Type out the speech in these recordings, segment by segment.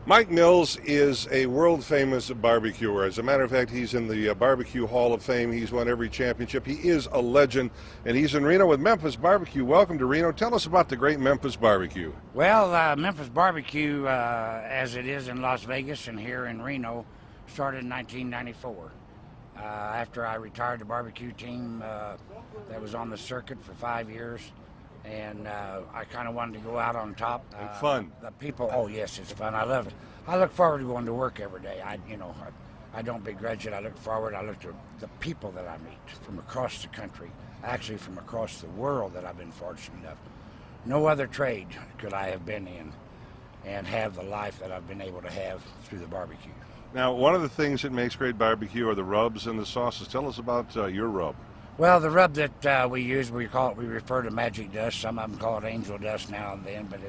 Mike Mills is a world-famous barbecuer. As a matter of fact, he's in the Barbecue Hall of Fame. He's won every championship. He is a legend, and he's in Reno with Memphis Barbecue. Welcome to Reno. Tell us about the great Memphis Barbecue. Well, Memphis Barbecue, as it is in Las Vegas and here in Reno, started in 1994. After I retired the barbecue team that was on the circuit for 5 years, and I kind of wanted to go out on top. And fun. The people, oh yes, it's fun. I look forward to going to work every day. I don't begrudge it. I look forward. I look to the people that I meet from across the country, actually from across the world that I've been fortunate of. No other trade could I have been in and have the life that I've been able to have through the barbecue. Now, one of the things that makes great barbecue are the rubs and the sauces. Tell us about your rub. Well, the rub that we use, we refer to magic dust. Some of them call it angel dust now and then, but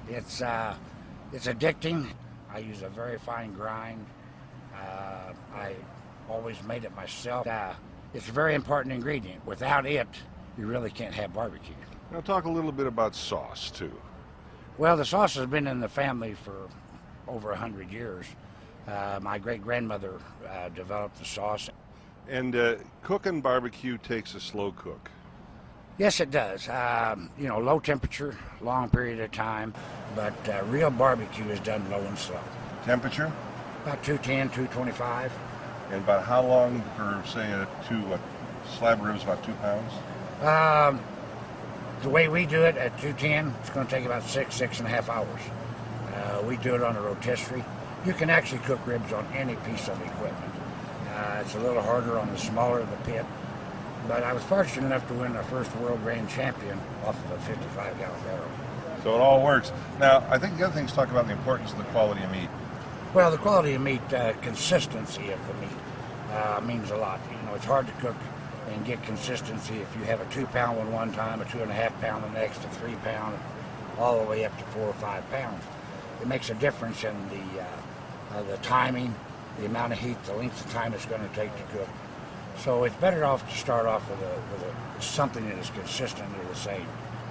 it's addicting. I use a very fine grind. I always made it myself. It's a very important ingredient. Without it, you really can't have barbecue. Now, talk a little bit about sauce too. Well, the sauce has been in the family for over 100 years. My great-grandmother developed the sauce. And cooking barbecue takes a slow cook. Yes, it does. Low temperature, long period of time, but real barbecue is done low and slow. Temperature? About 210, 225. And about how long for, say, two slab ribs, about 2 pounds? The way we do it at 210, it's going to take about 6.5 hours. We do it on a rotisserie. You can actually cook ribs on any piece of equipment. It's a little harder on the smaller the pit, but I was fortunate enough to win our first World Grand Champion off of a 55-gallon barrel. So it all works. Now, I think the other thing is talk about the importance of the quality of meat. Well, the quality of meat, consistency of the meat means a lot. It's hard to cook and get consistency if you have a 2-pound one time, a 2.5 pound the next, a 3 pound, all the way up to 4 or 5 pounds. It makes a difference in the timing, the amount of heat, the length of time it's going to take to cook. So it's better off to start off with something that is consistently the same.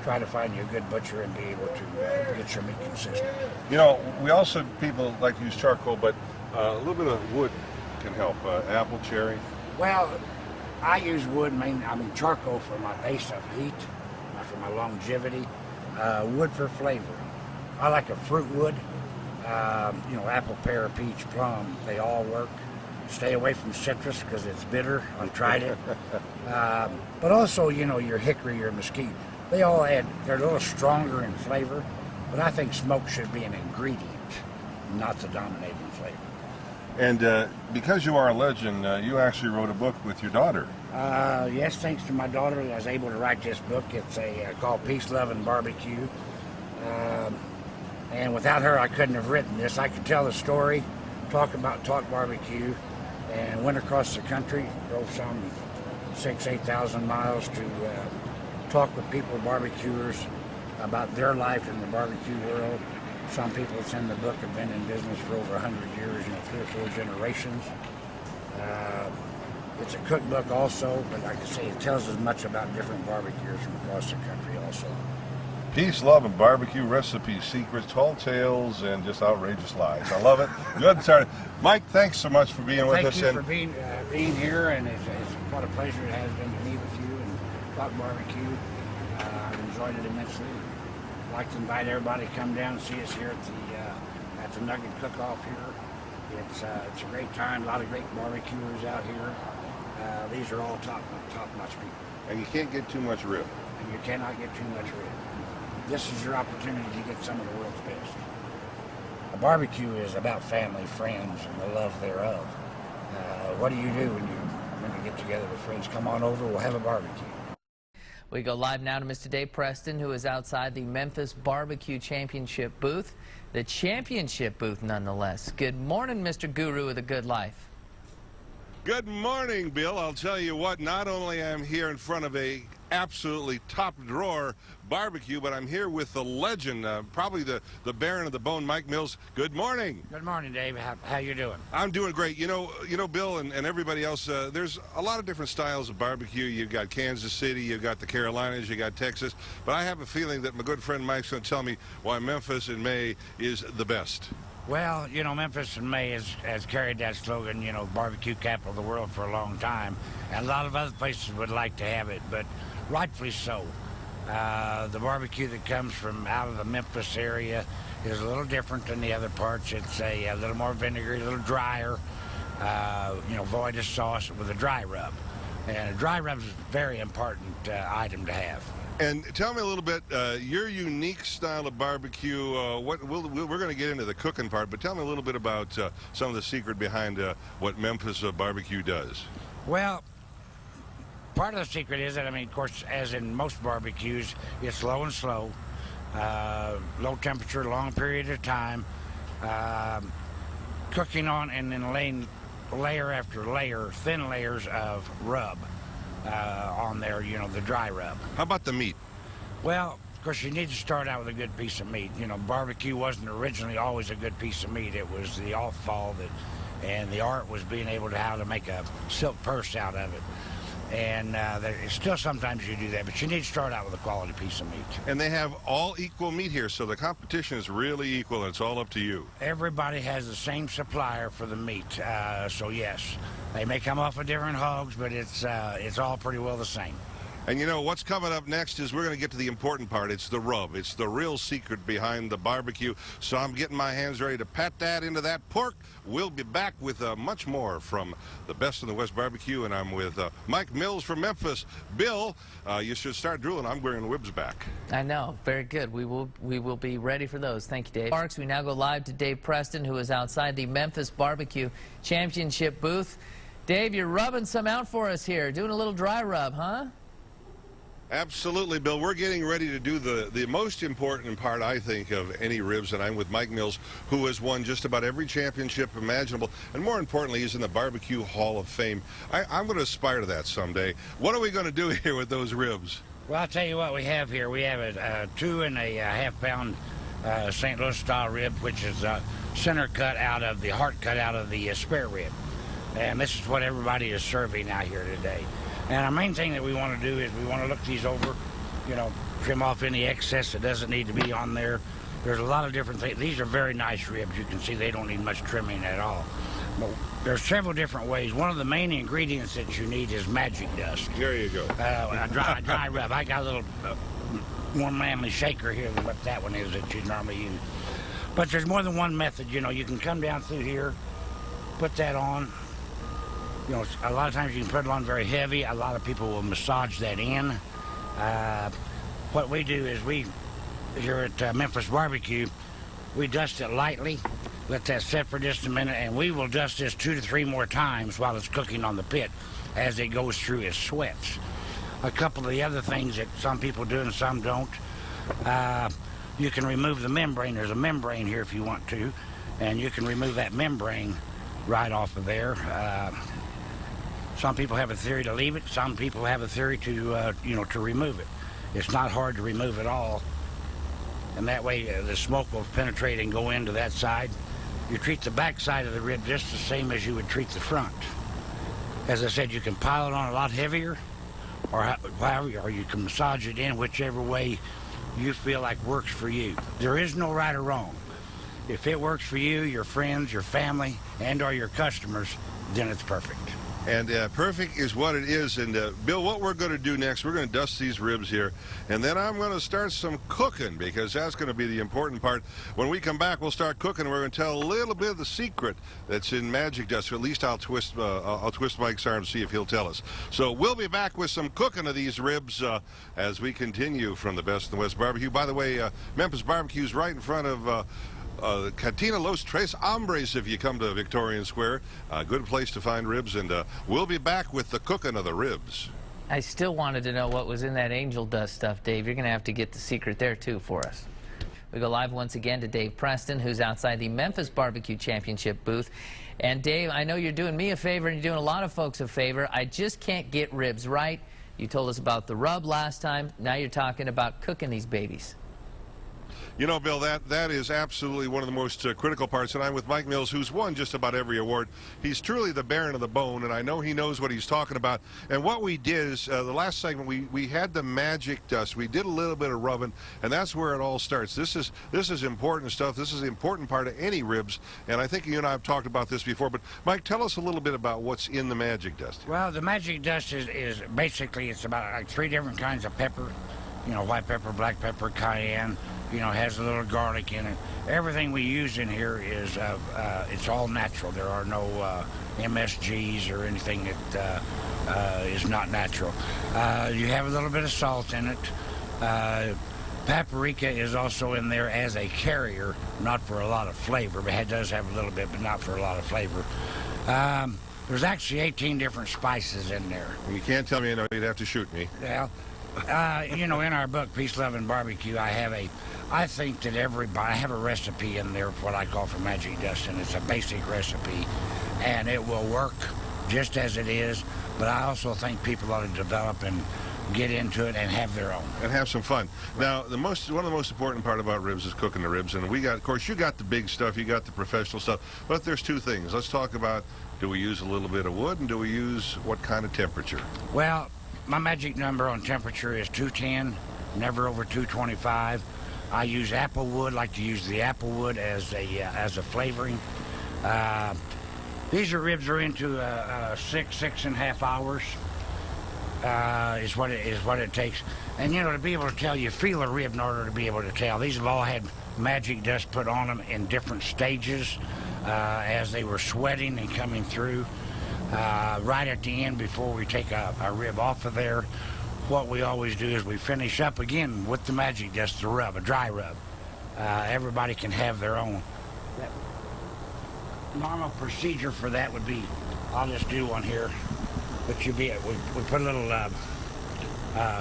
Try to find you a good butcher and be able to get your meat consistent. We also, people like to use charcoal, but a little bit of wood can help. Apple, cherry. Well, I use wood mainly. Charcoal for my base of heat, for my longevity. Wood for flavor. I like a fruit wood. Apple, pear, peach, plum, they all work. Stay away from citrus because it's bitter. I've tried it. But also, your hickory, your mesquite, they're a little stronger in flavor, but I think smoke should be an ingredient, not the dominating flavor. And because you are a legend, you actually wrote a book with your daughter. Yes, thanks to my daughter, I was able to write this book. It's called Peace, Love, and Barbecue. And without her, I couldn't have written this. I could tell the story, talk barbecue, and went across the country, drove some 8,000 miles to talk with people, barbecuers, about their life in the barbecue world. Some people that's in the book have been in business for over 100 years, 3 or 4 generations. It's a cookbook also, but like I say, it tells as much about different barbecuers from across the country also. Peace, love, and barbecue recipes, secrets, tall tales, and just outrageous lies. I love it. Good start. Mike, thanks so much for being with us. Thank you for being here, and it's what a pleasure it has been to meet with you and talk barbecue. I've enjoyed it immensely. I'd like to invite everybody to come down and see us here at the Nugget Cook-off here. It's a great time. A lot of great barbecuers out here. These are all top-notch people. And you can't get too much rib. And you cannot get too much rib. This is your opportunity to get some of the world's best. A barbecue is about family, friends, and the love thereof. What do you do when you get together with friends? Come on over, we'll have a barbecue. We go live now to Mr. Dave Preston, who is outside the Memphis Barbecue Championship booth. The championship booth, nonetheless. Good morning, Mr. Guru of the Good Life. Good morning, Bill. I'll tell you what, not only am I here in front of a absolutely top-drawer barbecue, but I'm here with the legend, probably the Baron of the Bone, Mike Mills. Good morning. Good morning, Dave. How you doing? I'm doing great. You know, Bill and everybody else, there's a lot of different styles of barbecue. You've got Kansas City, you've got the Carolinas, you got Texas, but I have a feeling that my good friend Mike's going to tell me why Memphis in May is the best. Well, you know, Memphis in May has carried that slogan, you know, barbecue capital of the world for a long time. And a lot of other places would like to have it, but rightfully so. The barbecue that comes from out of the Memphis area is a little different than the other parts. It's a little more vinegary, a little drier, you know, void of sauce with a dry rub. And a dry rub is a very important item to have. And tell me a little bit, your unique style of barbecue. We're going to get into the cooking part, but tell me a little bit about some of the secret behind what Memphis barbecue does. Well, part of the secret is that, I mean, of course, as in most barbecues, it's low and slow, low temperature, long period of time, cooking on and then laying layer after layer, thin layers of rub on there, you know, the dry rub. How about the meat? Well, of course, you need to start out with a good piece of meat. You know, barbecue wasn't originally always a good piece of meat. It was the off-fall and the art was being able to how to make a silk purse out of it. And still sometimes you do that, but you need to start out with a quality piece of meat. And they have all equal meat here, so the competition is really equal, and it's all up to you. Everybody has the same supplier for the meat, so yes, they may come off of different hogs, but it's all pretty well the same. And you know, what's coming up next is we're going to get to the important part. It's the rub. It's the real secret behind the barbecue. So I'm getting my hands ready to pat that into that pork. We'll be back with much more from the Best in the West Barbecue, and I'm with Mike Mills from Memphis. Bill, you should start drooling. I'm wearing the ribs back. I know. Very good. We will be ready for those. Thank you, Dave. Parks, we now go live to Dave Preston, who is outside the Memphis Barbecue Championship booth. Dave, you're rubbing some out for us here. Doing a little dry rub, huh? Absolutely, Bill. We're getting ready to do the most important part, I think, of any ribs, and I'm with Mike Mills, who has won just about every championship imaginable, and more importantly, he's in the Barbecue Hall of Fame. I'm going to aspire to that someday. What are we going to do here with those ribs? Well, I'll tell you what we have here. We have a 2.5 pound St. Louis style rib, which is center cut out of the heart cut out of the spare rib. And this is what everybody is serving out here today. And our main thing that we want to do is we want to look these over, you know, trim off any excess that doesn't need to be on there. There's a lot of different things. These are very nice ribs. You can see they don't need much trimming at all. But there's several different ways. One of the main ingredients that you need is magic dust. There you go. A dry rub. I got a little more manly shaker here than what that one is that you normally use. But there's more than one method. You know, you can come down through here, put that on. You know, a lot of times you can put it on very heavy. A lot of people will massage that in. What we do is here at Memphis Barbecue, we dust it lightly, let that set for just a minute, and we will dust this 2 to 3 more times while it's cooking on the pit as it goes through its sweats. A couple of the other things that some people do and some don't, you can remove the membrane. There's a membrane here if you want to, and you can remove that membrane right off of there. Some people have a theory to leave it. Some people have a theory to, to remove it. It's not hard to remove it all. And that way the smoke will penetrate and go into that side. You treat the back side of the rib just the same as you would treat the front. As I said, you can pile it on a lot heavier, or you can massage it in whichever way you feel like works for you. There is no right or wrong. If it works for you, your friends, your family, and or your customers, then it's perfect. And perfect is what it is. And Bill, what we're going to do next, we're going to dust these ribs here, and then I'm going to start some cooking, because that's going to be the important part. When we come back, we'll start cooking. We're going to tell a little bit of the secret that's in magic dust. Or at least I'll twist Mike's arm to see if he'll tell us. So we'll be back with some cooking of these ribs as we continue from the Best in the West Barbecue. By the way, Memphis Barbecue is right in front of Cantina Los Tres Hombres if you come to Victorian Square. A good place to find ribs, and we'll be back with the cooking of the ribs. I still wanted to know what was in that angel dust stuff, Dave. You're going to have to get the secret there, too, for us. We go live once again to Dave Preston, who's outside the Memphis Barbecue Championship booth. And, Dave, I know you're doing me a favor, and you're doing a lot of folks a favor. I just can't get ribs right. You told us about the rub last time. Now you're talking about cooking these babies. You know, Bill, that is absolutely one of the most critical parts, and I'm with Mike Mills, who's won just about every award. He's truly the Baron of the Bone, and I know he knows what he's talking about. And what we did is, the last segment, we had the magic dust. We did a little bit of rubbing, and that's where it all starts. This is important stuff. This is the important part of any ribs, and I think you and I have talked about this before. But, Mike, tell us a little bit about what's in the magic dust. Well, the magic dust is basically, it's about like 3 different kinds of pepper. You know, white pepper, black pepper, cayenne. You know, has a little garlic in it. Everything we use in here is, it's all natural. There are no MSGs or anything that is not natural. You have a little bit of salt in it. Paprika is also in there as a carrier, not for a lot of flavor, but it does have a little bit, but not for a lot of flavor. There's actually 18 different spices in there. You can't tell me, you know, you'd have to shoot me. Well, you know, in our book, Peace, Love, and Barbecue, I think that I have a recipe in there for what I call for magic dust, and it's a basic recipe, and it will work just as it is, but I also think people ought to develop and get into it and have their own. And have some fun. Now, one of the most important part about ribs is cooking the ribs, and of course, you got the big stuff, you got the professional stuff, but there's 2 things. Let's talk about, do we use a little bit of wood, and do we use what kind of temperature? Well, my magic number on temperature is 210, never over 225. I use apple wood, like to use the apple wood as a flavoring. These ribs are into 6.5 hours. Is what it takes. And you know, to be able to tell, you feel a rib in order to be able to tell. These have all had magic dust put on them in different stages as they were sweating and coming through. Right at the end, before we take a rib off of there, what we always do is we finish up again with the magic dust, the rub, a dry rub. Everybody can have their own. That normal procedure for that would be, I'll just do one here. But we put a little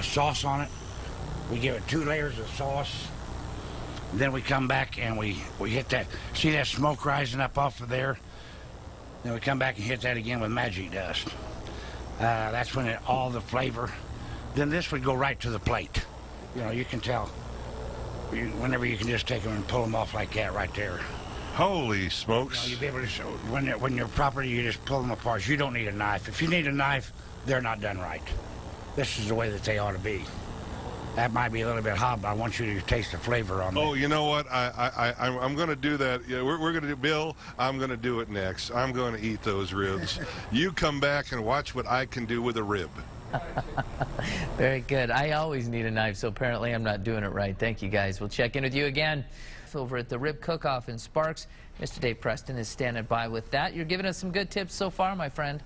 sauce on it. We give it 2 layers of sauce. Then we come back and we hit that. See that smoke rising up off of there? Then we come back and hit that again with magic dust. That's when all the flavor. Then this would go right to the plate. You know, you can tell. Whenever you can just take them and pull them off like that right there. Holy smokes. You know, you'll be able to show, when you're properly, you just pull them apart. You don't need a knife. If you need a knife, they're not done right. This is the way that they ought to be. That might be a little bit hot, but I want you to taste the flavor on them. Oh, you know what? I'm going to do that. Yeah, we're going to do, Bill, I'm going to do it next. I'm going to eat those ribs. You come back and watch what I can do with a rib. Very good. I always need a knife, so apparently I'm not doing it right. Thank you, guys. We'll check in with you again over at the Rib Cook-off in Sparks. Mr. Dave Preston is standing by with that. You're giving us some good tips so far, my friend.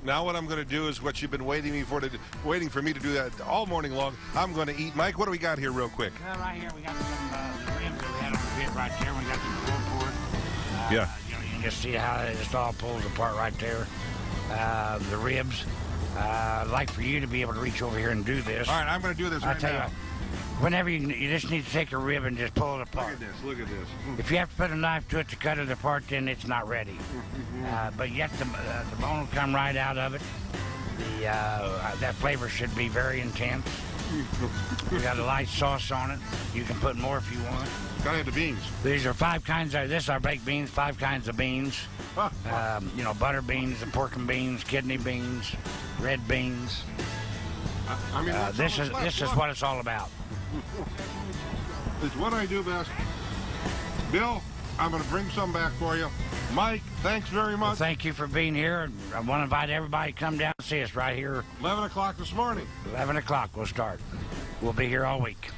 Now what I'm going to do is what you've been waiting for me to do that all morning long. I'm going to eat. Mike, what do we got here real quick? Right here we got some ribs that we had on the bit right there. We got some pulled pork. Yeah. You know, you can just see how it just all pulls apart right there. The ribs. I'd like for you to be able to reach over here and do this. All right, I'm going to do this right now. Whenever you just need to take a rib and just pull it apart. Look at this. If you have to put a knife to it to cut it apart, then it's not ready. But yet the bone will come right out of it. That flavor should be very intense. We got a light sauce on it. You can put more if you want. Gotta have the beans. These are 5 kinds of, this is our baked beans, 5 kinds of beans. You know, butter beans, and pork and beans, kidney beans, red beans. I mean, this is what it's all about. It's what I do best. Bill, I'm going to bring some back for you. Mike, thanks very much. Well, thank you for being here. I want to invite everybody to come down and see us right here. 11 o'clock this morning. 11 o'clock we'll start. We'll be here all week.